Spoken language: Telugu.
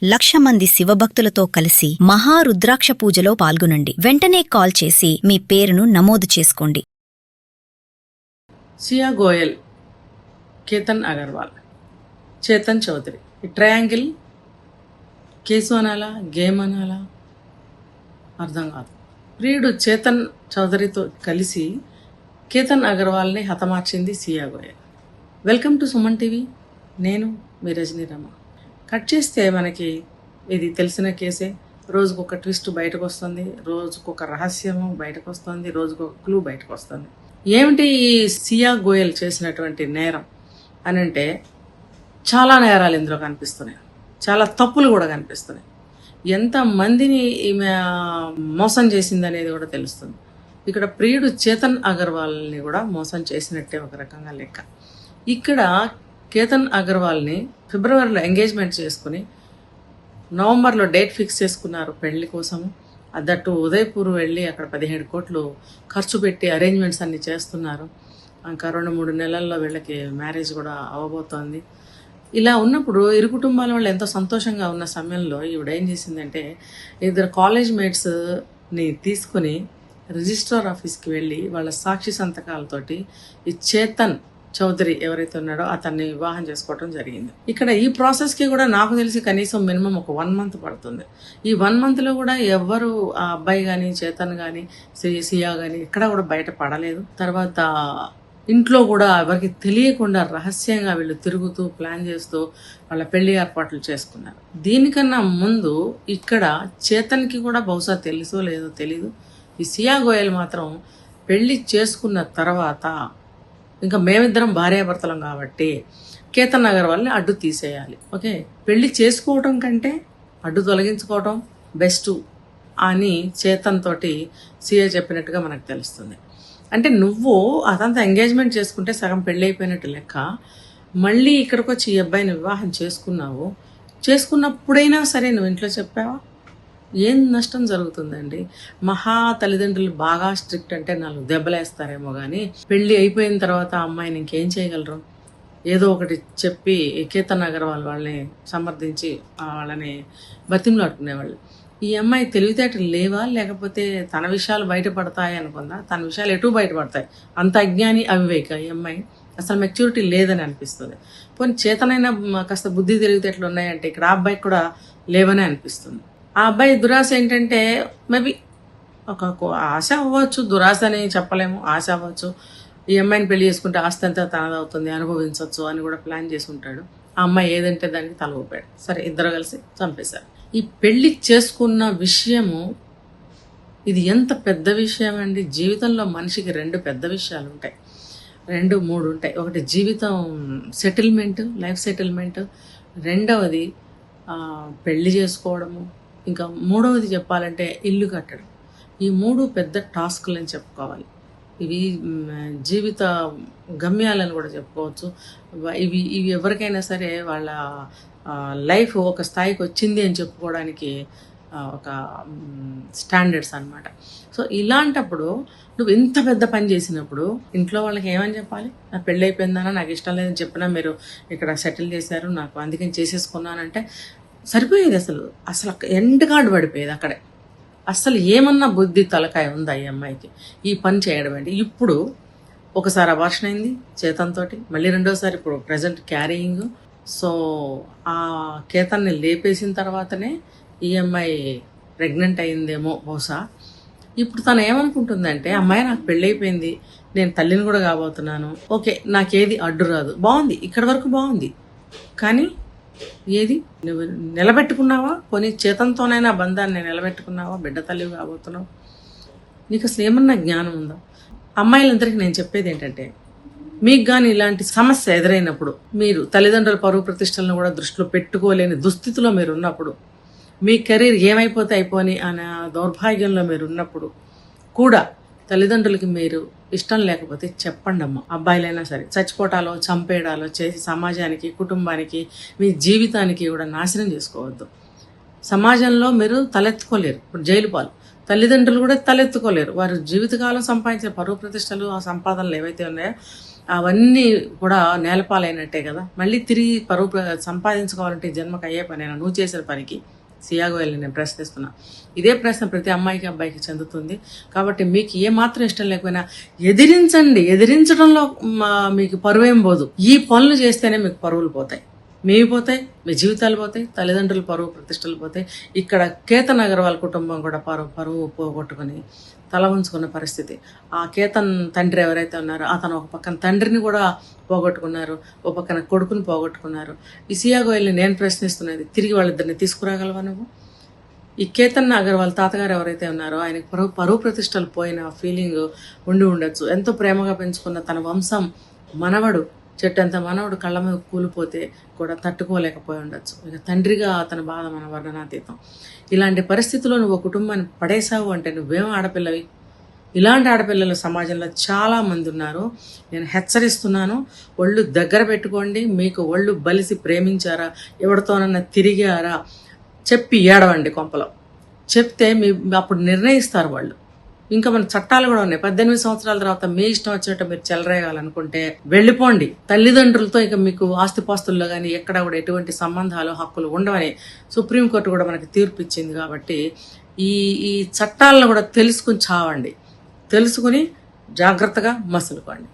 1,00,000 మంది శివభక్తులతో కలిసి మహారుద్రాక్ష పూజలో పాల్గొనండి. వెంటనే కాల్ చేసి మీ పేరును నమోదు చేసుకోండి. సియా గోయల్, కేతన్ అగర్వాల్, చేతన్ చౌదరి. ఈ ట్రయాంగిల్ కేసు అనాలా, గేమ్ అనాలా అర్థం కాదు. ప్రియుడు చేతన్ చౌదరితో కలిసి కేతన్ అగర్వాల్ని హతమార్చింది Siya Goyal. Welcome to Suman TV. నేను మీ రజనీరమ. కట్ చేస్తే మనకి ఇది తెలిసిన కేసే. రోజుకొక ట్విస్ట్ బయటకు వస్తుంది, రోజుకొక రహస్యము బయటకు వస్తుంది, రోజుకొక క్లూ బయటకు వస్తుంది. ఏమిటి ఈ సియా గోయల్ చేసినటువంటి నేరం అని అంటే, చాలా నేరాలు ఇందులో కనిపిస్తున్నాయి, చాలా తప్పులు కూడా కనిపిస్తున్నాయి. ఎంతమందిని ఈమె మోసం చేసింది అనేది కూడా తెలుస్తుంది. ఇక్కడ ప్రియుడు చేతన్ అగర్వాల్ని కూడా మోసం చేసినట్టే ఒక రకంగా లెక్క. ఇక్కడ కేతన్ అగర్వాల్ని ఫిబ్రవరిలో ఎంగేజ్మెంట్ చేసుకుని నవంబర్లో డేట్ ఫిక్స్ చేసుకున్నారు పెళ్లి కోసము. అదట్టు ఉదయపూర్ వెళ్ళి అక్కడ 17 కోట్లు ఖర్చు పెట్టి అరేంజ్మెంట్స్ అన్ని చేస్తున్నారు. ఇంకా 2-3 నెలల్లో వీళ్ళకి మ్యారేజ్ కూడా అవ్వబోతోంది. ఇలా ఉన్నప్పుడు ఇరు కుటుంబాల వాళ్ళు ఎంతో సంతోషంగా ఉన్న సమయంలో ఈవిడ ఏం చేసిందంటే, ఇద్దరు కాలేజ్ మేట్స్ని తీసుకుని రిజిస్ట్రార్ ఆఫీస్కి వెళ్ళి వాళ్ళ సాక్షి సంతకాలతోటి ఈ చేతన్ చౌదరి ఎవరైతే ఉన్నాడో అతన్ని వివాహం చేసుకోవడం జరిగింది. ఇక్కడ ఈ ప్రాసెస్కి కూడా నాకు తెలిసి కనీసం మినిమం ఒక 1 మంత్ పడుతుంది. ఈ 1 మంత్లో కూడా ఎవ్వరు ఆ అబ్బాయి కానీ చేతన్ కానీ సియా కానీ ఎక్కడ కూడా బయట పడలేదు. తర్వాత ఇంట్లో కూడా ఎవరికి తెలియకుండా రహస్యంగా వీళ్ళు తిరుగుతూ ప్లాన్ చేస్తూ వాళ్ళ పెళ్లి ఏర్పాట్లు చేసుకున్నారు. దీనికన్నా ముందు ఇక్కడ చేతన్కి కూడా బహుశా తెలుసో లేదో తెలీదు. ఈ సియా గోయల్ మాత్రం పెళ్లి చేసుకున్న తర్వాత ఇంకా మేమిద్దరం భార్యాభర్తలం కాబట్టి కేతన్ అగర్వాల్ని అడ్డు తీసేయాలి, ఓకే, పెళ్లి చేసుకోవటం కంటే అడ్డు తొలగించుకోవటం బెస్ట్ అని చేతన్ తోటి సియా చెప్పినట్టుగా మనకు తెలుస్తుంది. అంటే నువ్వు అదంతా ఎంగేజ్మెంట్ చేసుకుంటే సగం పెళ్ళి అయిపోయినట్టు లెక్క. మళ్ళీ ఇక్కడికి వచ్చి ఈ అబ్బాయిని వివాహం చేసుకున్నావు, చేసుకున్నప్పుడైనా సరే నువ్వు ఇంట్లో చెప్పావా? ఏం నష్టం జరుగుతుందండి? మహా తల్లిదండ్రులు బాగా స్ట్రిక్ట్ అంటే 4 దెబ్బలేస్తారేమో కానీ పెళ్ళి అయిపోయిన తర్వాత అమ్మాయిని ఇంకేం చేయగలరు? ఏదో ఒకటి చెప్పి కేతన్ అగర్వాల్ వాళ్ళని సమర్థించి వాళ్ళని బతిమలాడుకునేవాళ్ళు. ఈ అమ్మాయి తెలివితేటలు లేవా, లేకపోతే తన విషయాలు బయటపడతాయి అనుకుందా? తన విషయాలు ఎటు బయటపడతాయి? అంత అజ్ఞాని అవివేక ఈ అమ్మాయి. అసలు మెచ్యూరిటీ లేదని అనిపిస్తుంది. పోనీ చేతనైనా కాస్త బుద్ధి తెలివితేటలు ఉన్నాయంటే ఇక్కడ ఆ అబ్బాయికి కూడా లేవనే అనిపిస్తుంది. ఆ అబ్బాయి దురాశ ఏంటంటే, మేబీ ఒక ఆశ అవ్వచ్చు, దురాశ అని చెప్పలేము, ఆశ అవ్వచ్చు. ఈ అమ్మాయిని పెళ్లి చేసుకుంటే ఆస్తి అంతా తనదవుతుంది, అనుభవించవచ్చు అని కూడా ప్లాన్ చేసి ఉంటాడు. ఆ అమ్మాయి ఏదంటే దానికి తల ఊపాడు. సరే, ఇద్దరు కలిసి చంపేశారు. ఈ పెళ్లి చేసుకున్న విషయము ఇది ఎంత పెద్ద విషయం అండి. జీవితంలో మనిషికి 2 పెద్ద విషయాలు ఉంటాయి, 2-3 ఉంటాయి. ఒకటి జీవితం సెటిల్మెంట్, లైఫ్ సెటిల్మెంట్. రెండవది పెళ్లి చేసుకోవడము. ఇంకా మూడవది చెప్పాలంటే ఇల్లు కట్టడం. ఈ 3 పెద్ద టాస్క్లు అని చెప్పుకోవాలి. ఇవి జీవిత గమ్యాలని కూడా చెప్పుకోవచ్చు. ఇవి ఎవరికైనా సరే వాళ్ళ లైఫ్ ఒక స్థాయికి వచ్చింది అని చెప్పుకోవడానికి ఒక స్టాండర్డ్స్ అన్నమాట. సో ఇలాంటప్పుడు నువ్వు ఇంత పెద్ద పని చేసినప్పుడు ఇంట్లో వాళ్ళకి ఏమని చెప్పాలి? నా పెళ్ళి అయిపోయిందన్నా, నాకు ఇష్టం లేదని చెప్పినా మీరు ఇక్కడ సెటిల్ చేశారు, నాకు అందుకని చేసేసుకున్నానంటే సరిపోయేది. అసలు ఎండ్ కార్డు పడిపోయేది అక్కడే. అసలు ఏమన్నా బుద్ధి తలకాయ ఉందా ఈ అమ్మాయికి ఈ పని చేయడం ఏంటి? ఇప్పుడు ఒకసారి అబార్షన్ అయింది చేతన్ తోటి, మళ్ళీ రెండోసారి ఇప్పుడు ప్రజెంట్ క్యారీయింగ్. సో ఆ కేతన్ని లేపేసిన తర్వాతనే ఈ అమ్మాయి ప్రెగ్నెంట్ అయిందేమో బహుశా. ఇప్పుడు తను ఏమనుకుంటుందంటే, అమ్మాయి నాకు పెళ్ళైపోయింది, నేను తల్లిని కూడా కాబోతున్నాను, ఓకే, నాకేది అడ్డు రాదు, బాగుంది, ఇక్కడి వరకు బాగుంది. కానీ ఏది నువ్వు నిలబెట్టుకున్నావా? పోనీ చేతంతోనైనా బంధాన్ని నిలబెట్టుకున్నావా? బిడ్డ తల్లివి కాబోతున్నావు. నీకు అసలు ఏమన్నా జ్ఞానం ఉందా? అమ్మాయిలందరికీ నేను చెప్పేది ఏంటంటే, మీకు కానీ ఇలాంటి సమస్య ఎదురైనప్పుడు, మీరు తల్లిదండ్రుల పరువు ప్రతిష్టలను కూడా దృష్టిలో పెట్టుకోలేని దుస్థితిలో మీరు ఉన్నప్పుడు, మీ కెరీర్ ఏమైపోతే అయిపోని అనే దౌర్భాగ్యంలో మీరు ఉన్నప్పుడు కూడా తల్లిదండ్రులకి మీరు ఇష్టం లేకపోతే చెప్పండి అమ్మ. అబ్బాయిలైనా సరే చచ్చిపోటాలో చంపేయడాలో చేసి సమాజానికి, కుటుంబానికి, మీ జీవితానికి కూడా నాశనం చేసుకోవద్దు. సమాజంలో మీరు తలెత్తుకోలేరు. ఇప్పుడు జైలు పాలు. తల్లిదండ్రులు కూడా తలెత్తుకోలేరు. వారు జీవితకాలం సంపాదించిన పరువు ప్రతిష్టలు, ఆ సంపాదనలు ఏవైతే ఉన్నాయో అవన్నీ కూడా నేలపాలైనట్టే కదా. మళ్ళీ తిరిగి పరువు సంపాదించుకోవాలంటే జన్మకు అయ్యే పనేనా నువ్వు చేసిన పనికి? సియాగోయల్ని నేను ప్రశ్నిస్తున్నా. ఇదే ప్రశ్న ప్రతి అమ్మాయికి అబ్బాయికి చెందుతుంది. కాబట్టి మీకు ఏమాత్రం ఇష్టం లేకపోయినా ఎదిరించండి. ఎదిరించడంలో మీకు పరువేం పోదు. ఈ పనులు చేస్తేనే మీకు పరువులు పోతాయి, మీవి పోతాయి, మీ జీవితాలు పోతాయి, తల్లిదండ్రుల పరువు ప్రతిష్టలు పోతాయి. ఇక్కడ కేతన్ అగర్వాల్ కుటుంబం కూడా పరువు పోగొట్టుకుని తల ఉంచుకున్న పరిస్థితి. ఆ కేతన్ తండ్రి ఎవరైతే ఉన్నారో అతను ఒక పక్కన తండ్రిని కూడా పోగొట్టుకున్నారు, ఒక పక్కన కొడుకుని పోగొట్టుకున్నారు. ఈ సియాగోయల్ని నేను ప్రశ్నిస్తున్నది, తిరిగి వాళ్ళిద్దరిని తీసుకురాగలవా నువ్వు? ఈ కేతన్ అగర్వాల్ తాతగారు ఎవరైతే ఉన్నారో ఆయనకు పరువు ప్రతిష్టలు పోయిన ఫీలింగ్ ఉండి ఉండొచ్చు. ఎంతో ప్రేమగా పెంచుకున్న తన వంశం మనవడు, చెట్టంత మనవడు కళ్ళ మీద కూలిపోతే కూడా తట్టుకోలేకపోయి ఉండొచ్చు. ఇక తండ్రిగా అతని బాధ మన వర్ణనాతీతం. ఇలాంటి పరిస్థితుల్లో నువ్వు కుటుంబాన్ని పడేసావు అంటే నువ్వేం ఆడపిల్లవి? ఇలాంటి ఆడపిల్లలు సమాజంలో చాలా మంది ఉన్నారు. నేను హెచ్చరిస్తున్నాను, ఒళ్ళు దగ్గర పెట్టుకోండి. మీకు ఒళ్ళు బలిసి ప్రేమించారా, ఎవరితోనన్నా తిరిగారా చెప్పి ఏడవండి కొంపలో. చెప్తే అప్పుడు నిర్ణయిస్తారు వాళ్ళు. ఇంకా మన చట్టాలు కూడా ఉన్నాయి. 18 సంవత్సరాల తర్వాత మీ ఇష్టం వచ్చినట్టు మీరు చెలరేయాలనుకుంటే వెళ్ళిపోండి. తల్లిదండ్రులతో ఇక మీకు ఆస్తిపాస్తుల్లో కానీ ఎక్కడ కూడా ఎటువంటి సంబంధాలు హక్కులు ఉండవని సుప్రీంకోర్టు కూడా మనకి తీర్పు ఇచ్చింది. కాబట్టి ఈ చట్టాలను కూడా తెలుసుకుని చావండి, తెలుసుకుని జాగ్రత్తగా మసులుకోండి.